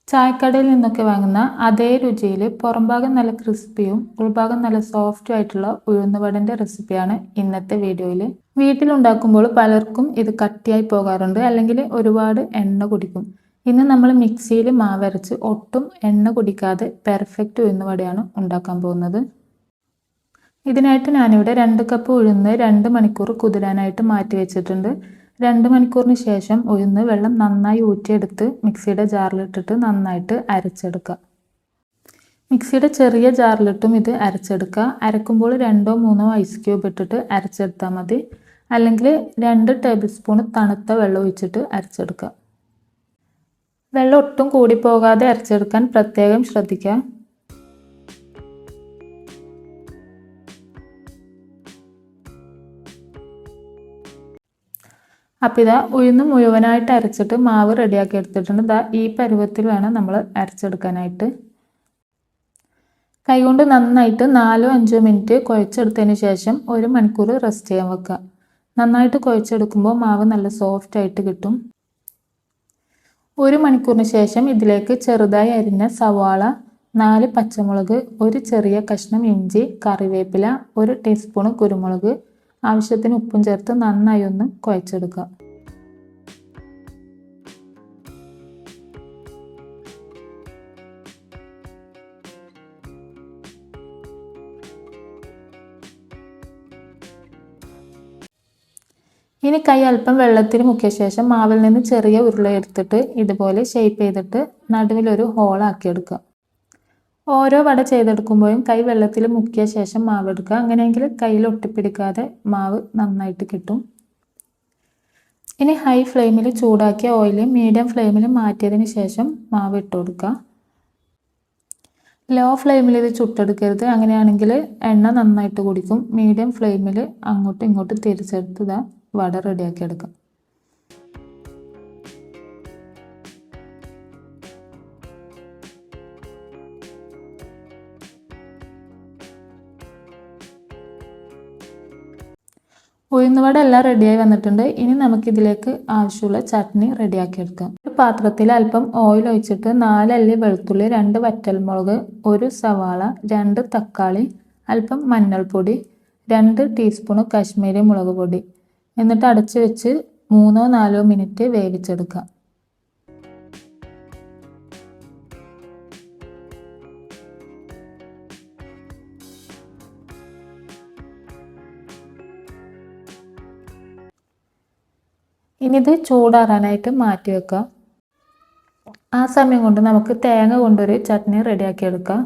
ചായക്കടയിൽ നിന്നൊക്കെ വാങ്ങുന്ന അതേ രുചിയിൽ പുറംഭാഗം നല്ല ക്രിസ്പിയും ഉൾഭാഗം നല്ല സോഫ്റ്റും ആയിട്ടുള്ള ഉഴുന്നുവടൻ്റെ റെസിപ്പിയാണ് ഇന്നത്തെ വീഡിയോയിൽ. വീട്ടിലുണ്ടാക്കുമ്പോൾ പലർക്കും ഇത് കട്ടിയായി പോകാറുണ്ട്, അല്ലെങ്കിൽ ഒരുപാട് എണ്ണ കുടിക്കും. ഇന്ന് നമ്മൾ മിക്സിയിൽ മാവരച്ച് ഒട്ടും എണ്ണ കുടിക്കാതെ പെർഫെക്റ്റ് ഉഴുന്നുവടയാണ് ഉണ്ടാക്കാൻ പോകുന്നത്. ഇതിനായിട്ട് ഞാനിവിടെ 2 കപ്പ് ഉഴുന്ന് 2 മണിക്കൂർ കുതിരാനായിട്ട് മാറ്റി വെച്ചിട്ടുണ്ട്. 2 മണിക്കൂറിന് ശേഷം ഉഴുന്ന് വെള്ളം നന്നായി ഊറ്റിയെടുത്ത് മിക്സിയുടെ ജാറിലിട്ടിട്ട് നന്നായിട്ട് അരച്ചെടുക്കുക. മിക്സിയുടെ ചെറിയ ജാറിലിട്ടും ഇത് അരച്ചെടുക്കുക. അരക്കുമ്പോൾ 2 or 3 ഐസ് ക്യൂബ് ഇട്ടിട്ട് അരച്ചെടുത്താൽ മതി, അല്ലെങ്കിൽ 2 ടേബിൾ സ്പൂൺ തണുത്ത വെള്ളം ഒഴിച്ചിട്ട് അരച്ചെടുക്കുക. വെള്ളം ഒട്ടും കൂടി പോകാതെ അരച്ചെടുക്കാൻ പ്രത്യേകം ശ്രദ്ധിക്കുക. അപ്പോൾ ഇതാ ഉഴുന്ന് മുഴുവനായിട്ട് അരച്ചിട്ട് മാവ് റെഡിയാക്കി എടുത്തിട്ടുണ്ട്. ഈ പരുവത്തിൽ വേണം നമ്മൾ അരച്ചെടുക്കാനായിട്ട്. കൈകൊണ്ട് നന്നായിട്ട് 4-5 മിനിറ്റ് കുഴച്ചെടുത്തതിന് ശേഷം 1 മണിക്കൂർ റെസ്റ്റ് ചെയ്യാൻ വെക്കുക. നന്നായിട്ട് കുഴച്ചെടുക്കുമ്പോൾ മാവ് നല്ല സോഫ്റ്റ് ആയിട്ട് കിട്ടും. 1 മണിക്കൂറിന് ശേഷം ഇതിലേക്ക് ചെറുതായി അരിഞ്ഞ സവാള, 4 പച്ചമുളക്, 1 ചെറിയ കഷ്ണം ഇഞ്ചി, കറിവേപ്പില, 1 ടീസ്പൂൺ കുരുമുളക്, ആവശ്യത്തിന് ഉപ്പും ചേർത്ത് നന്നായി ഒന്ന് കുഴച്ചെടുക്കുക. ഇനി കൈ അല്പം വെള്ളത്തിൽ മുക്കിയ ശേഷം മാവിൽ നിന്ന് ചെറിയ ഉരുള എടുത്തിട്ട് ഇതുപോലെ ഷേപ്പ് ചെയ്തിട്ട് നടുവിലൊരു ഹോളാക്കിയെടുക്കുക. ഓരോ വട ചെയ്തെടുക്കുമ്പോഴും കൈ വെള്ളത്തിൽ മുക്കിയ ശേഷം മാവ് എടുക്കുക. അങ്ങനെയെങ്കിൽ കയ്യിൽ ഒട്ടിപ്പിടിക്കാതെ മാവ് നന്നായിട്ട് കിട്ടും. ഇനി ഹൈ ഫ്ലെയിമിൽ ചൂടാക്കിയ ഓയിൽ മീഡിയം ഫ്ലെയിമിൽ മാറ്റിയതിന് ശേഷം മാവ് ഇട്ട് കൊടുക്കുക. ലോ ഫ്ലെയിമിൽ ഇത് ചുട്ടെടുക്കരുത്, അങ്ങനെയാണെങ്കിൽ എണ്ണ നന്നായിട്ട് കുടിക്കും. മീഡിയം ഫ്ലെയിമിൽ അങ്ങോട്ടും ഇങ്ങോട്ടും തിരിച്ചെടുത്ത് വട റെഡിയാക്കി എടുക്കുക. ഉഴുന്നുവട എല്ലാം റെഡിയായി വന്നിട്ടുണ്ട്. ഇനി നമുക്കിതിലേക്ക് ആവശ്യമുള്ള ചട്നി റെഡിയാക്കി എടുക്കാം. ഒരു പാത്രത്തിൽ അല്പം ഓയിൽ ഒഴിച്ചിട്ട് 4 അല്ലി വെളുത്തുള്ളി, 2 വറ്റൽമുളക്, 1 സവാള, 2 തക്കാളി, അല്പം മഞ്ഞൾപ്പൊടി, 2 ടീസ്പൂൺ കാശ്മീരി മുളക് പൊടി, എന്നിട്ട് അടച്ചു വെച്ച് 3-4 മിനിറ്റ് വേവിച്ചെടുക്കാം. ഇനി ഇത് ചൂടാറാനായിട്ട് മാറ്റി വെക്കുക. ആ സമയം കൊണ്ട് നമുക്ക് തേങ്ങ കൊണ്ടൊരു ചട്നി റെഡിയാക്കി എടുക്കാം.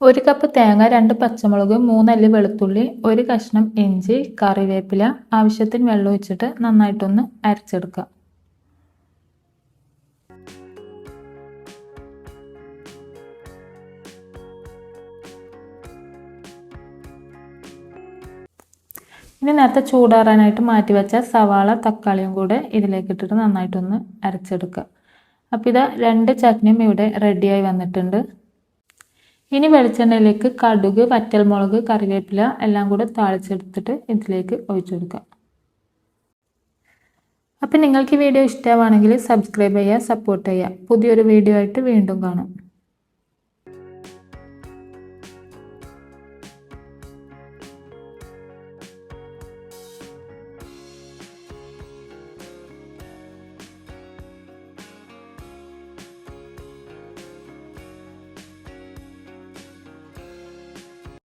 1 കപ്പ് തേങ്ങ, 2 പച്ചമുളക്, 3 അല്ലി വെളുത്തുള്ളി, 1 കഷ്ണം ഇഞ്ചി, കറിവേപ്പില, ആവശ്യത്തിന് വെള്ളം ഒഴിച്ചിട്ട് നന്നായിട്ടൊന്ന് അരച്ചെടുക്കുക. ഇനി നേരത്തെ ചൂടാറാനായിട്ട് മാറ്റി വെച്ച സവാള, തക്കാളിയും കൂടെ ഇതിലേക്ക് ഇട്ടിട്ട് നന്നായിട്ടൊന്ന് അരച്ചെടുക്കുക. അപ്പോൾ ഇതാ 2 ചട്നിയും ഇവിടെ റെഡിയായി വന്നിട്ടുണ്ട്. ഇനി വെളിച്ചെണ്ണയിലേക്ക് കടുക്, വറ്റൽമുളക്, കറിവേപ്പില എല്ലാം കൂടെ താളിച്ചെടുത്തിട്ട് ഇതിലേക്ക് ഒഴിച്ചു കൊടുക്കുക. അപ്പോൾ നിങ്ങൾക്ക് ഈ വീഡിയോ ഇഷ്ടമാണെങ്കിൽ സബ്സ്ക്രൈബ് ചെയ്യുക, സപ്പോർട്ട് ചെയ്യുക. പുതിയൊരു വീഡിയോ ആയിട്ട് വീണ്ടും കാണാം.